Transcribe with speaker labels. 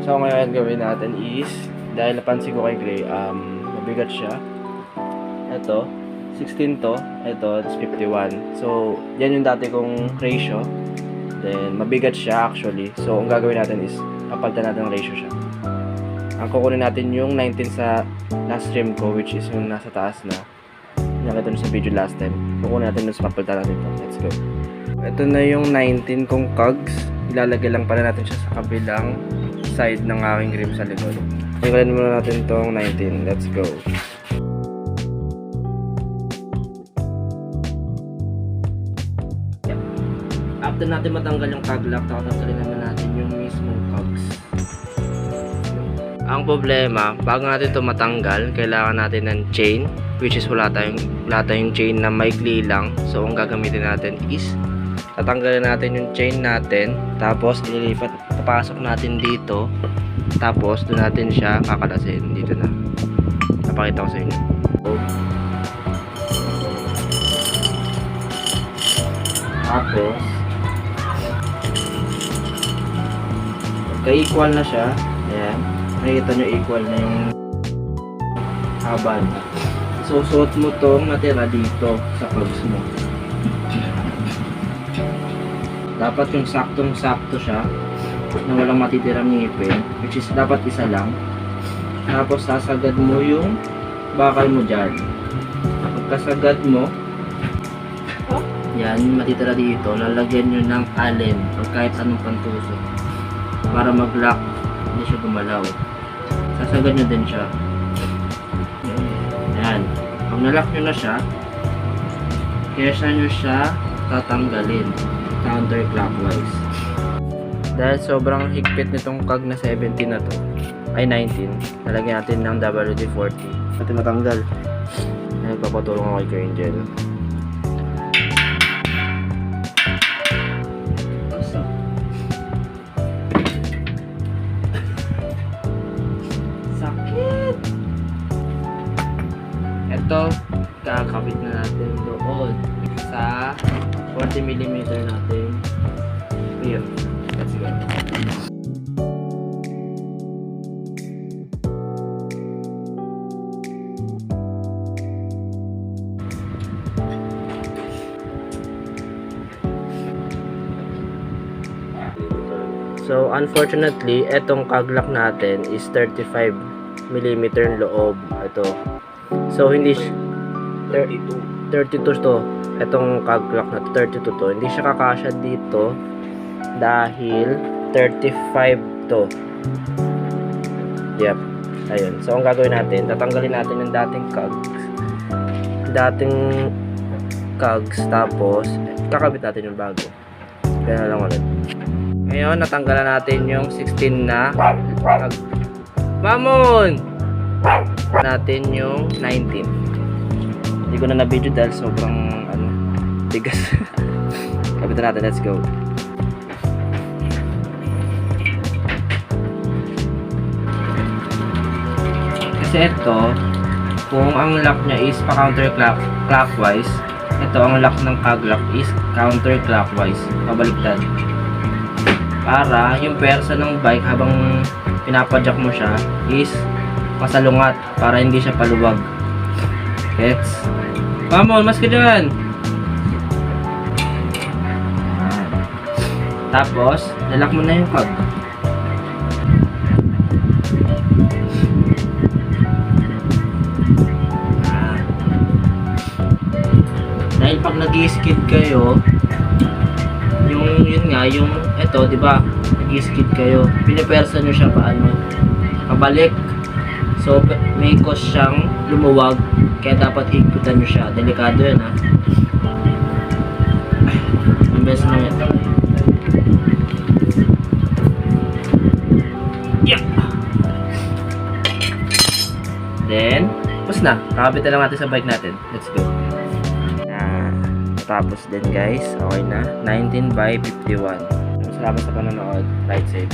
Speaker 1: So ngayon gawin natin is, dahil napansin ko kay Gray, mabigat siya. Ito, 16 to. Ito, it's 51. So, yan yung dati kong ratio. Then, mabigat siya actually. So, ang gagawin natin is, papalitan natin ang ratio siya. Ang kukunin natin yung 19 sa last stream ko, which is yung nasa taas na. Nakita nyo sa video last time. Kukunin natin yung papalitan natin ito. Let's go. Ito na yung 19 kong cogs. Ilalagay lang pala natin siya sa kabilang side ng aking rim sa likod. Tingnan muna natin tong 19. Let's go. After natin matanggal yung cog lock, tatanggalin naman natin yung mismong cogs. Ang problema, bago natin ito matanggal, kailangan natin ng chain, which is wala tayong chain na maikli lang. So ang gagamitin natin is tatanggalin natin yung chain natin, tapos ililipat, papasok natin dito, tapos doon natin siya kakalasin. Dito na, napakita ko sa inyo. Tapos pagka-equal na siya, ayan, nakikita nyo equal na yung haba niya. Susuot mo tong natira dito sa cogs mo. Dapat yung saktong-sakto siya na walang matitirang ngipin, which is dapat isa lang. Tapos sasagad mo yung bakal mo dyan. Pagkasagad mo, yan, matitira dito, lalagyan nyo ng allen o kahit anong pantusok para mag-lock, hindi siya gumalaw. Sasagad nyo din siya. Yan. Pag na-lock nyo na siya, kesa nyo siya tatanggalin counterclockwise. Dahil sobrang higpit nitong cog na 17 na to, ay 19, nalagyan natin ng WD-40 pati matanggal. Nagpapatulong ako kay Angel. Sakit! Ito, kakabit na natin doon sa 40mm natin. Here. Let's go. So, unfortunately, etong cog-lock natin is 35mm yung loob. Ito. So, hindi 32 to. Etong cog-lock na 32 to. Hindi siya kakasya dito dahil 35 to. Yep. Ayun. So, ang gagawin natin, tatanggalin natin yung dating cogs, tapos kakabit natin yung bago. Kaya na lang ulit. Ngayon, natanggalan natin yung 16 na Mamon! Natin yung 19. Hindi ko na na-video dahil sobrang tigas. Kapitan natin, let's go. Kasi ito, kung ang lock niya is pa-counterclockwise, ito ang lock ng cog lock is counterclockwise, pabaliktad. Para yung pwersa ng bike habang pinapadyak mo siya is masalungat para hindi siya paluwag. Gets? Come on, mas ka dyan! Tapos, lalak mo na yung cog. Dahil pag nag-skid kayo, yun nga, yung ito, di ba? Nag-skid kayo. Pinipersa nyo siya paano? Pabalik. So, may cause siyang lumuwag. Kaya dapat higpitan nyo siya. Delikado yun, ha? Ang best na yun. Yeah! Then, tapos na. Kakabit na lang natin sa bike natin. Let's go. Tapos din guys, okay na. 19/51. Salamat sa panonood. Ride safe.